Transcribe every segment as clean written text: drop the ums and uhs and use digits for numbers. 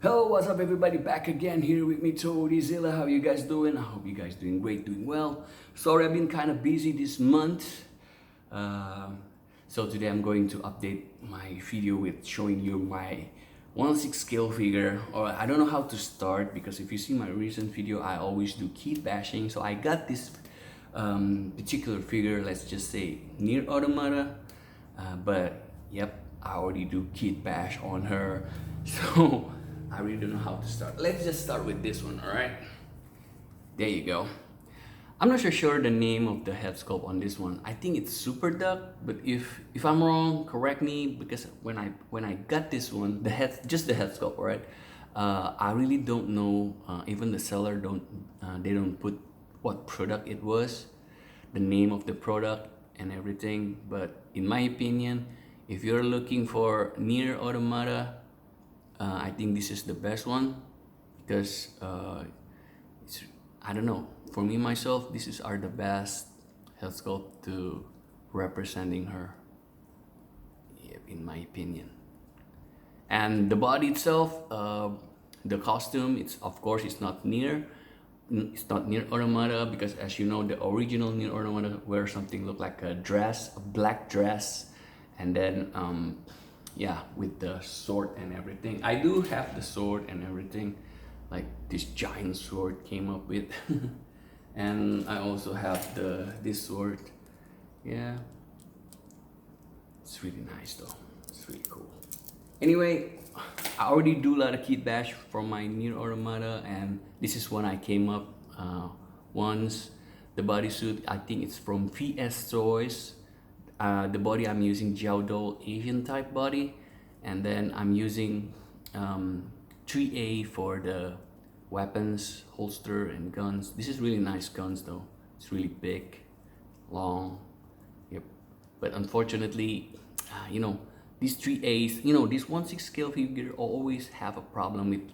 Hello, what's up everybody? Back again here with me, Zilla. How you guys doing? I hope you guys doing great, doing well. Sorry, I've been kind of busy this month. Um so today I'm going to update my video with showing you my 1/6 scale figure. Or I don't know how to start because if you see my recent video, I always do kit bashing. So I got this particular figure, let's just say Nier Automata. But yep, I already do kit bash on her. So I really don't know how to start. Let's just start with this one, alright? There you go. I'm not so sure the name of the head sculpt on this one. I think it's Super Duck, but if I'm wrong, correct me because when I got this one, just the head sculpt, right? I really don't know. Even the seller they don't put what product it was, the name of the product and everything. But in my opinion, if you're looking for Nier Automata, I think this is the best one because I don't know. For me myself, are the best head sculpt to representing her, yep, in my opinion. And the body itself, the costume, it's of course it's not Nier. It's not Nier Automata because, as you know, the original Nier Automata wears something look like a dress, a black dress, and then yeah, with the sword and everything. I do have the sword and everything, like this giant sword came up with. And I also have this sword. Yeah, it's really nice though. It's really cool. Anyway, I already do a lot of kit bash from my Nier Automata, and this is one I came up once. The bodysuit, I think it's from VS Toys. The body I'm using Jiaodou Asian type body, and then I'm using 3A for the weapons, holster, and guns. This is really nice guns though. It's really big, long, yep. But unfortunately, these 3As, this 1/6 scale figure always have a problem with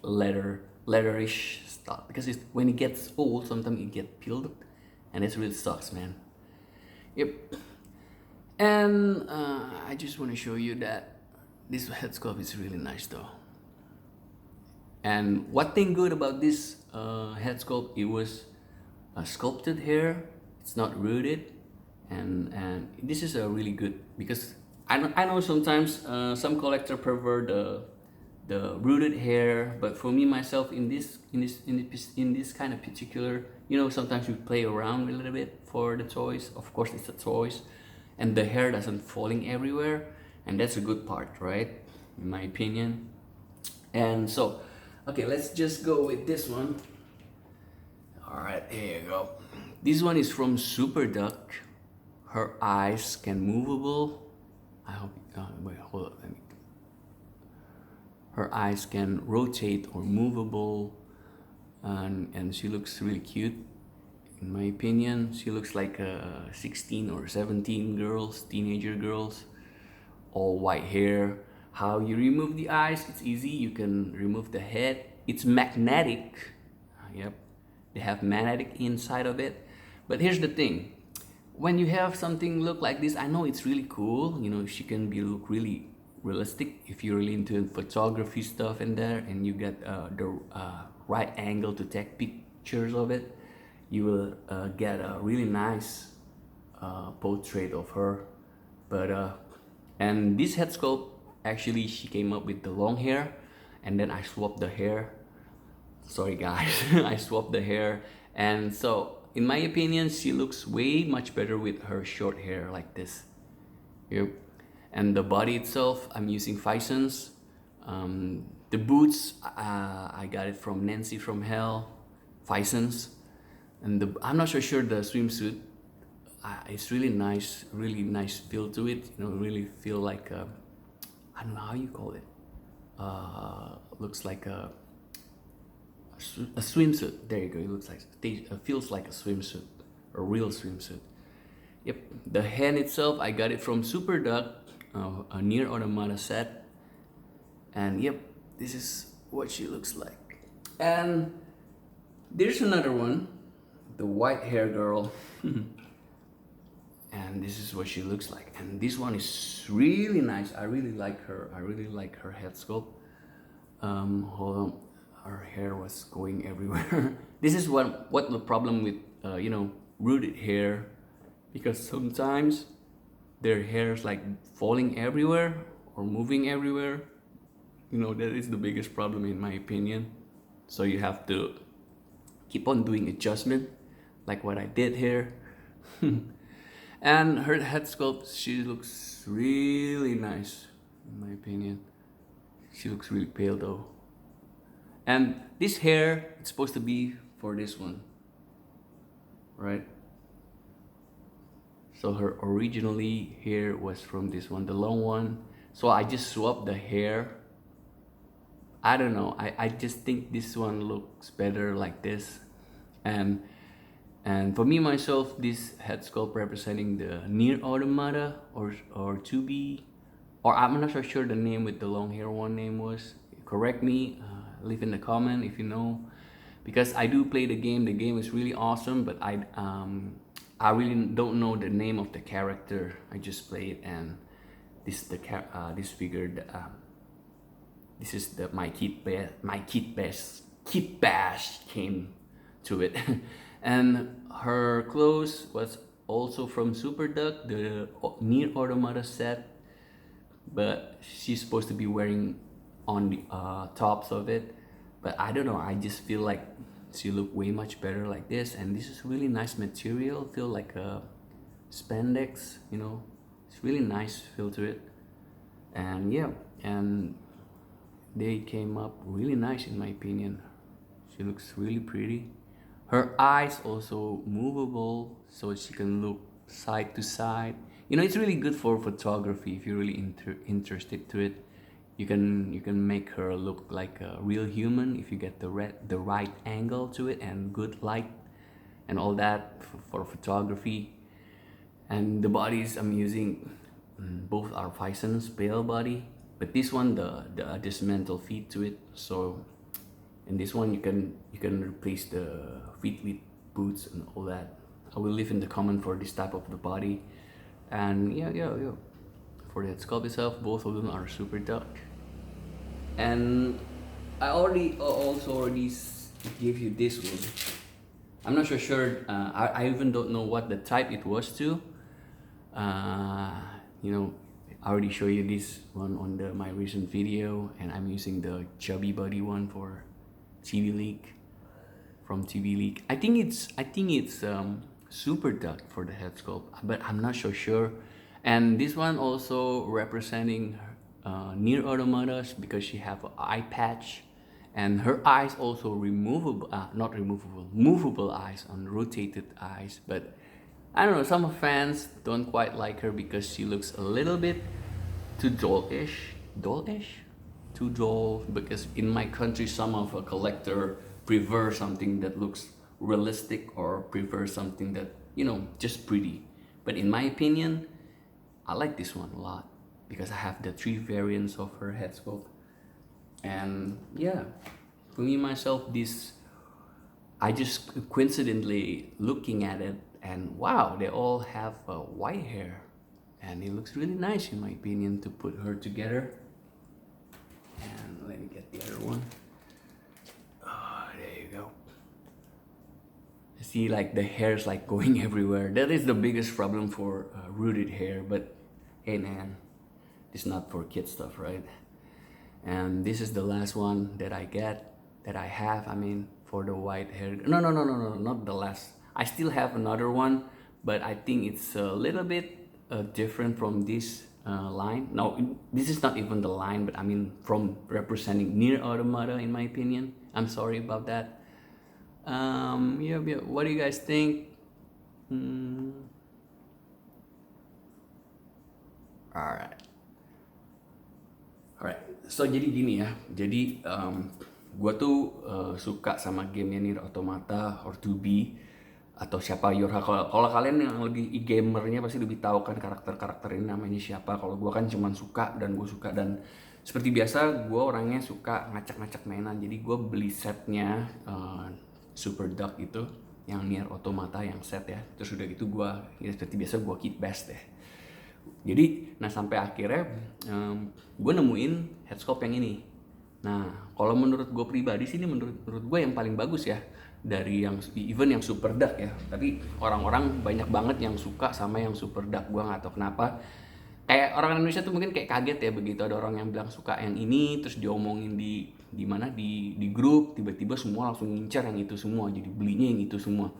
leatherish stuff because when it gets old, sometimes it gets peeled, and it really sucks, man. Yep. And I just want to show you that this head sculpt is really nice though. And what thing good about this head sculpt, it was sculpted hair, it's not rooted, and this is a really good because I know sometimes some collector prefer the rooted hair, but for me myself in this kind of particular, sometimes we play around a little bit for the toys. Of course, it's a toys, and the hair doesn't falling everywhere, and that's a good part, right? In my opinion. And so, okay, let's just go with this one. All right, here you go. This one is from Super Duck. Her eyes can movable. I hope. Wait, hold up. Her eyes can rotate or movable, and she looks really cute. In my opinion, she looks like a 16 or 17 teenager girls, all white hair. How you remove the eyes? It's easy. You can remove the head. It's magnetic. Yep, they have magnetic inside of it. But here's the thing: when you have something look like this, I know it's really cool. She can look really realistic if you're really into photography stuff in there, and you get the right angle to take pictures of it. You will get a really nice portrait of her. But and this head sculpt, actually she came up with the long hair, and then I swapped the hair. Sorry guys, I swapped the hair, and so in my opinion she looks way much better with her short hair like this. Yep. And the body itself, I'm using Fison's. The boots, I got it from Nancy from Hell, Fison's. And I'm not so sure the swimsuit. It's really nice feel to it. Really feel like I don't know how you call it. Looks like a swimsuit. There you go. It looks like feels like a swimsuit, a real swimsuit. Yep. The hand itself, I got it from Super Duck, a Nier Automata set. And yep, this is what she looks like. And there's another one, the white hair girl. And this is what she looks like, and this one is really nice. I really like her head sculpt. Hold on, her hair was going everywhere. This is what the problem with rooted hair, because sometimes their hair is like falling everywhere or moving everywhere. That is the biggest problem in my opinion. So you have to keep on doing adjustment, like what I did here. And her head sculpt, she looks really nice, in my opinion. She looks really pale though. And this hair, it's supposed to be for this one, right? So her originally hair was from this one, the long one. So I just swapped the hair. I don't know. I just think this one looks better like this. And for me myself, this head sculpt representing the Nier Automata or 2B, or I'm not so sure the name with the long hair one name was. Correct me, leave in the comment if you know, because I do play the game. The game is really awesome, but I really don't know the name of the character. I just play it, and this figure. This is my kit bash came to it. And her clothes was also from Super Duck, the Nier Automata set, but she's supposed to be wearing on the tops of it. But I don't know, I just feel like she look way much better like this, and this is really nice material, feel like a spandex, it's really nice feel to it. And yeah, and they came up really nice in my opinion. She looks really pretty. Her eyes also movable, so she can look side to side. It's really good for photography if you're really interested to it. You can make her look like a real human if you get the right angle to it and good light and all that for photography. And the bodies I'm using, both are Fison's pale body, but this one the dismantle feet to it. So in this one you can replace the feet with boots and all that. I will leave in the comment for this type of the body. And yeah. For the sculpt itself, both of them are Super Duck. And I also already gave you this one. I'm not so sure. I even don't know what the type it was to. I already showed you this one on my recent video, and I'm using the chubby body one for TV Leak, from TV Leak. I think it's Super Duck for the head sculpt, but I'm not so sure. And this one also representing Nier Automata, because she have an eye patch, and her eyes also movable eyes, on rotated eyes. But I don't know, some fans don't quite like her because she looks a little bit too dollish, too dull. Because in my country, some of a collector prefer something that looks realistic or prefer something that just pretty. But in my opinion, I like this one a lot because I have the 3 variants of her head sculpt. And yeah, for me myself, I just coincidentally looking at it, and wow, they all have white hair, and it looks really nice in my opinion to put her together. And let me get the other one. Oh, there you go. See, like the hair is like going everywhere. That is the biggest problem for rooted hair. But hey man, it's not for kid stuff, right? And this is the last one that I have. I mean, for the white hair. No, not the last. I still have another one, but I think it's a little bit different from this line. No, this is not even the line, but I mean from representing Nier Automata, in my opinion. I'm sorry about that. Yeah. What do you guys think? Alright. So jadi gini ya. Jadi gue tuh suka sama game Nier Automata or 2B atau siapa Yorha. Kalau kalian yang lebih gamernya pasti lebih tahu kan karakter ini namanya siapa. Kalau gue kan cuman suka, dan gue suka, dan seperti biasa gue orangnya suka ngacak-ngacak mainan. Jadi gue beli setnya Super Duck itu yang Nier Automata yang set ya. Terus udah gitu gue seperti biasa gue kit best deh. Jadi sampai akhirnya gue nemuin head sculpt yang ini. Nah, kalau menurut gue pribadi sih ini menurut gue yang paling bagus ya dari yang even yang super dark ya. Tapi orang-orang banyak banget yang suka sama yang super dark. Gue nggak tahu kenapa. Kayak orang Indonesia tuh mungkin kayak kaget ya begitu ada orang yang bilang suka yang ini terus diomongin di mana di grup tiba-tiba semua langsung ngincar yang itu semua jadi belinya yang itu semua.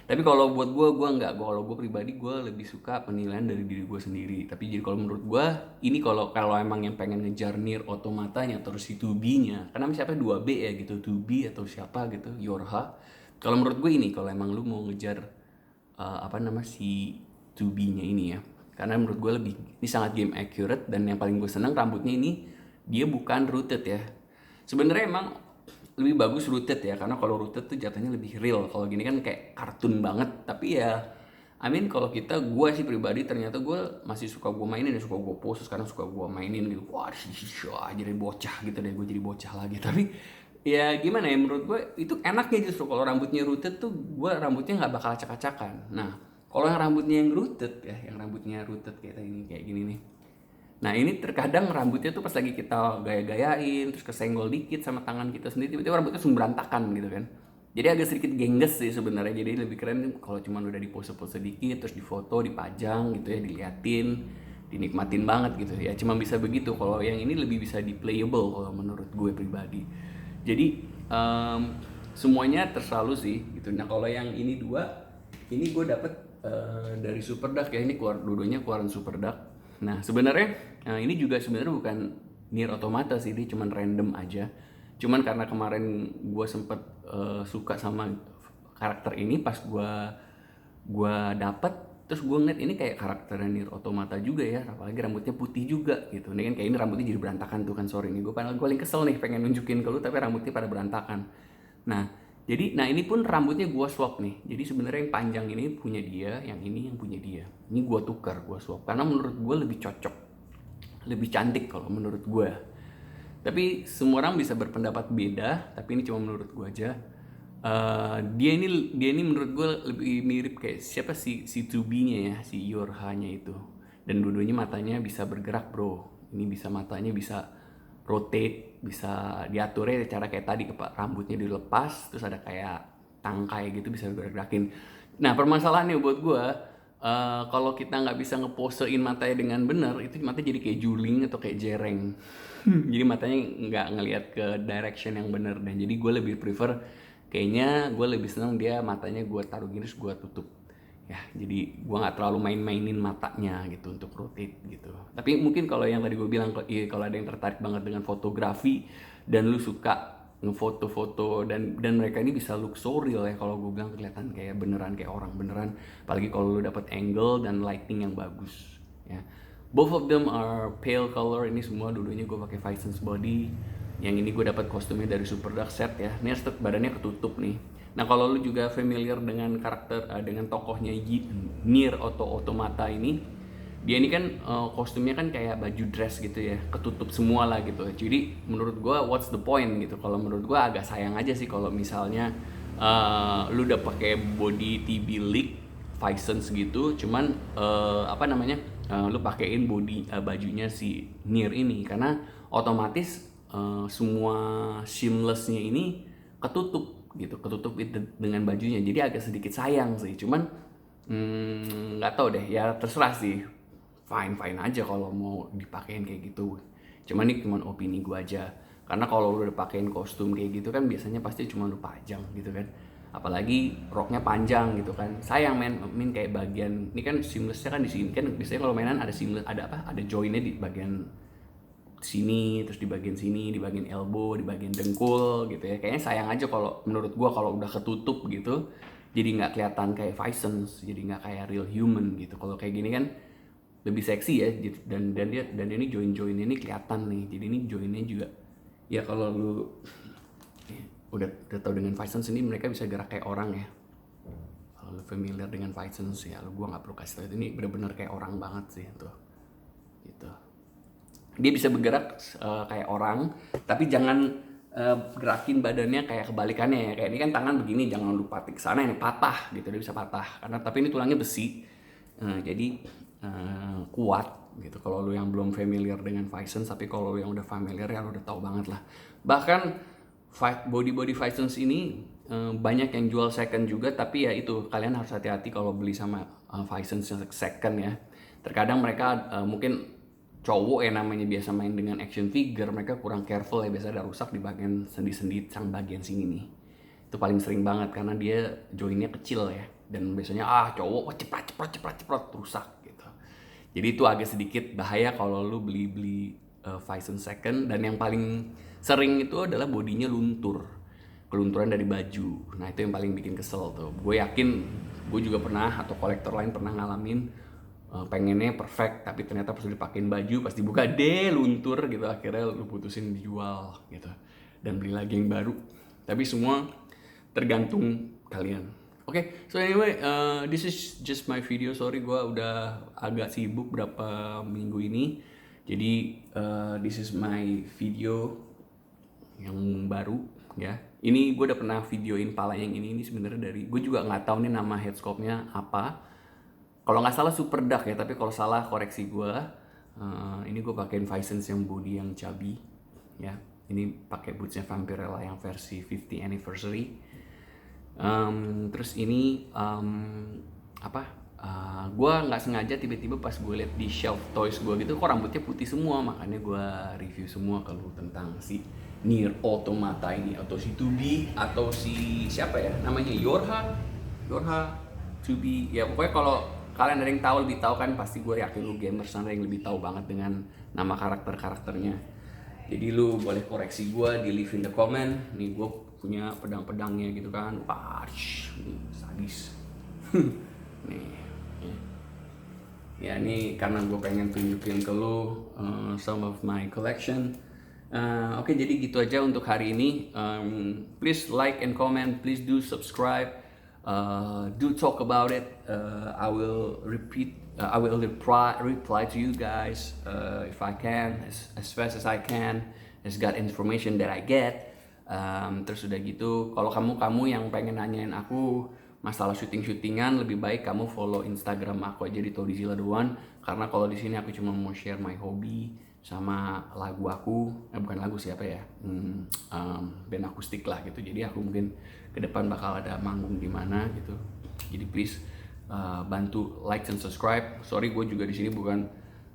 Tapi kalau buat gue nggak. Kalau gue pribadi gue lebih suka penilaian dari diri gue sendiri. Tapi jadi kalau menurut gue ini kalau emang yang pengen ngejar Nier Automatanya terus si 2B-nya, karena siapa 2B ya gitu, 2B atau siapa gitu, Yorha. Kalau menurut gue ini kalau emang lu mau ngejar si 2B-nya ini ya, karena menurut gue lebih ini sangat game accurate dan yang paling gue senang rambutnya ini dia bukan rooted ya. Sebenarnya emang lebih bagus rooted ya karena kalau rooted tuh jatuhnya lebih real. Kalau gini kan kayak kartun banget. Tapi ya kalau gue sih pribadi ternyata gue masih suka gue mainin dan suka gue post sekarang suka gue mainin gitu. Wah jadi bocah gitu deh, gue jadi bocah lagi. Tapi ya gimana ya, menurut gue itu enaknya justru kalau rambutnya rooted tuh gue rambutnya nggak bakal acak-acakan. Nah kalau yang rambutnya yang rooted ya, yang rambutnya rooted kayak gini nih. Nah ini terkadang rambutnya tuh pas lagi kita gaya-gayain terus kesenggol dikit sama tangan kita sendiri tiba-tiba rambutnya langsung berantakan gitu kan. Jadi agak sedikit gengges sih sebenarnya. Jadi lebih keren kalau cuma udah dipose-pose dikit terus difoto, dipajang gitu ya, diliatin, dinikmatin banget gitu ya. Cuma bisa begitu. Kalau yang ini lebih bisa di playable kalau menurut gue pribadi. Jadi semuanya terlalu sih gitu. Nah kalau yang ini dua, ini gue dapet dari Superdark ya. Ini dua-duanya keluaran Superdark. Nah sebenarnya ini juga sebenarnya bukan Nier Automata sih, ini cuman random aja. Cuman karena kemarin gue sempet suka sama karakter ini pas gue dapet, terus gue ngeliat ini kayak karakter Nier Automata juga ya, apalagi rambutnya putih juga gitu. Ini kan kayak ini rambutnya jadi berantakan tuh kan, sorry nih gue paling kesel nih pengen nunjukin ke lu tapi rambutnya pada berantakan. Nah ini pun rambutnya gue swap nih. Jadi sebenarnya yang panjang ini punya dia, yang ini yang punya dia. Ini gue tukar, gue swap karena menurut gue lebih cocok, lebih cantik kalau menurut gue. Tapi semua orang bisa berpendapat beda. Tapi ini cuma menurut gue aja. Dia ini menurut gue lebih mirip kayak siapa si 2B-nya ya, si Yorha-nya itu. Dan dua-duanya matanya bisa bergerak bro. Ini bisa matanya bisa rotate, bisa diaturnya cara kayak tadi, rambutnya dilepas terus ada kayak tangkai gitu bisa bergerakin. Nah permasalahannya buat gue kalau kita nggak bisa ngeposein matanya dengan benar itu matanya jadi kayak juling atau kayak jereng. Jadi matanya nggak ngelihat ke direction yang benar dan jadi gue lebih prefer kayaknya gue lebih senang dia matanya gue taruh gini terus gue tutup ya, jadi gue nggak terlalu main-mainin matanya gitu untuk rotate gitu. Tapi mungkin kalau yang tadi gue bilang kalau ada yang tertarik banget dengan fotografi dan lu suka ngefoto-foto dan mereka ini bisa look so real ya, kalau gue bilang kelihatan kayak beneran, kayak orang beneran, apalagi kalau lu dapet angle dan lighting yang bagus ya. Both of them are pale color, ini semua dulunya gue pakai Vicen's body. Yang ini gue dapat kostumnya dari Superdark set ya. Ini badannya ketutup nih. Nah kalau lu juga familiar dengan karakter dengan tokohnya Nier Automata ini, dia ini kan kostumnya kan kayak baju dress gitu ya, ketutup semua lah gitu. Jadi menurut gue what's the point gitu. Kalau menurut gue agak sayang aja sih kalau misalnya lu udah pakai body TB League Vicen's gitu, cuman lu pakein body bajunya si Nier ini, karena otomatis semua seamlessnya ini ketutup gitu, ketutup dengan bajunya, jadi agak sedikit sayang sih. Cuman nggak tahu deh ya, terserah sih, fine aja kalau mau dipakein kayak gitu. Cuman ini cuma opini gue aja, karena kalau lu udah pakein kostum kayak gitu kan biasanya pasti cuma lu pajang gitu kan, apalagi roknya panjang gitu kan, sayang kayak bagian ini kan seamlessnya kan di sini kan, biasanya kalau mainan ada seamless, ada joinnya di bagian sini, terus di bagian sini, di bagian elbow, di bagian dengkul gitu ya. Kayaknya sayang aja kalau menurut gua kalau udah ketutup gitu, jadi nggak kelihatan kayak Vicen's, jadi nggak kayak real human gitu. Kalau kayak gini kan lebih seksi ya, dan ini join ini kelihatan nih. Jadi ini joinnya juga ya, kalau lu udah tahu dengan Vicen's ini mereka bisa gerak kayak orang ya. Kalau lu familiar dengan Vicen's ya, gua nggak perlu kasih tahu, ini bener-bener kayak orang banget sih tuh. Gitu. Dia bisa bergerak kayak orang, tapi jangan gerakin badannya kayak kebalikannya ya. Kayak ini kan tangan begini, jangan lupa ke sana, ini patah gitu, dia bisa patah karena tapi ini tulangnya besi, jadi kuat gitu. Kalau lu yang belum familiar dengan Physons, tapi kalau lu yang udah familiar ya lu udah tahu banget lah. Bahkan body Physons ini banyak yang jual second juga, tapi ya itu kalian harus hati-hati kalau beli sama Physons yang second ya. Terkadang mereka mungkin cowok yang namanya biasa main dengan action figure, mereka kurang careful ya, biasa ada rusak di bagian sendi-sendi sang bagian sini nih. Itu paling sering banget karena dia joinnya kecil ya, dan biasanya cowok cepat rusak gitu. Jadi itu agak sedikit bahaya kalau lu beli Physons second. Dan yang paling sering itu adalah bodinya luntur, kelunturan dari baju. Nah itu yang paling bikin kesel tuh. Gue yakin gue juga pernah, atau kolektor lain pernah ngalamin pengennya perfect tapi ternyata pas dipakein baju, pas dibuka luntur gitu, akhirnya lu putusin dijual gitu dan beli lagi yang baru. Tapi semua tergantung kalian. Oke, so anyway, this is just my video. Sorry gue udah agak sibuk berapa minggu ini. Jadi this is my video yang baru ya. Ini gue udah pernah videoin pala yang ini sebenarnya dari, gue juga nggak tahu nih nama headscope-nya apa. Kalau nggak salah Super Duck ya, tapi kalau salah koreksi gue. Ini gue pakein Physons yang body yang chubby ya. Ini pakai bootsnya Vampirella yang versi 50th anniversary. Terus ini gue nggak sengaja tiba-tiba pas gue liat di shelf toys gue gitu, kok rambutnya putih semua, makanya gue review semua kalau tentang si Nier Automata ini, atau si 2B, atau si siapa ya namanya, Yorha 2B ya. Pokoknya kalau kalian ada yang tahu, lebih tahu kan, pasti gue yakin lu gamers ada yang lebih tahu banget dengan nama karakternya. Jadi lu boleh koreksi gue di leave in the comment. Nih gue punya pedang-pedangnya gitu kan, sadis. Nih ya, ini karena gue pengen tunjukin ke lu some of my collection. Oke, jadi gitu aja untuk hari ini. Please like and comment, please do subscribe, do talk about it. I will reply to you guys if I can, as fast as I can, as got information that I get. Terus udah gitu, kalau kamu yang pengen nanyain aku masalah syutingan, lebih baik kamu follow Instagram aku aja di Todizilla Doan, karena kalau di sini aku cuma mau share my hobby sama lagu aku, bukan lagu siapa ya, band akustik lah gitu. Jadi aku mungkin ke depan bakal ada manggung di mana gitu. Jadi please bantu like and subscribe. Sorry gue juga di sini bukan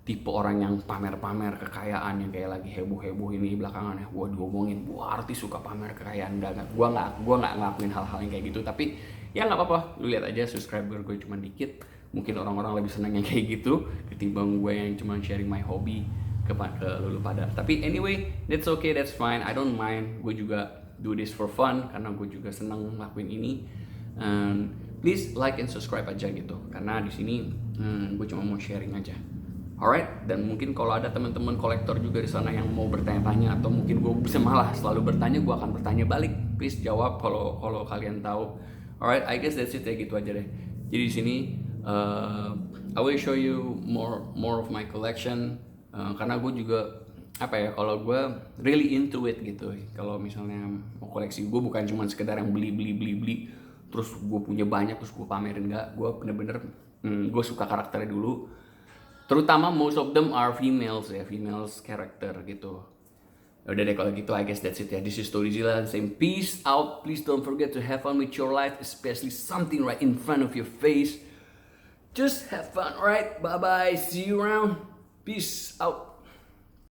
tipe orang yang pamer-pamer kekayaan yang kayak lagi heboh-heboh ini belakangan ya. Gue diomongin, wah artis suka pamer kekayaan. Gue nggak ngelakuin hal-hal yang kayak gitu. Tapi ya nggak apa-apa, lu lihat aja subscriber gue cuma dikit. Mungkin orang-orang lebih senang yang kayak gitu ketimbang gue yang cuma sharing my hobby ke lu pada. Tapi anyway, that's okay, that's fine, I don't mind. Gue juga do this for fun karena gue juga senang ngelakuin ini. Please like and subscribe aja gitu, karena di sini gue cuma mau sharing aja. Alright, dan mungkin kalau ada teman-teman kolektor juga di sana yang mau bertanya-tanya, atau mungkin gue bisa malah selalu bertanya, gue akan bertanya balik. Please jawab kalau kalian tahu. Alright, I guess that's it ya, gitu aja deh. Jadi di sini I will show you more of my collection. Karena gue juga kalau gue really into it gitu. Kalau misalnya mau koleksi, gue bukan cuma sekedar yang beli terus gue punya banyak terus gue pamerin, enggak. Gue bener-bener gue suka karakternya dulu, terutama most of them are females character gitu. Udah deh kalau gitu, I guess that's it ya. This is Todizilla saying peace out. Please don't forget to have fun with your life, especially something right in front of your face. Just have fun, alright? Bye bye, see you around. Peace out.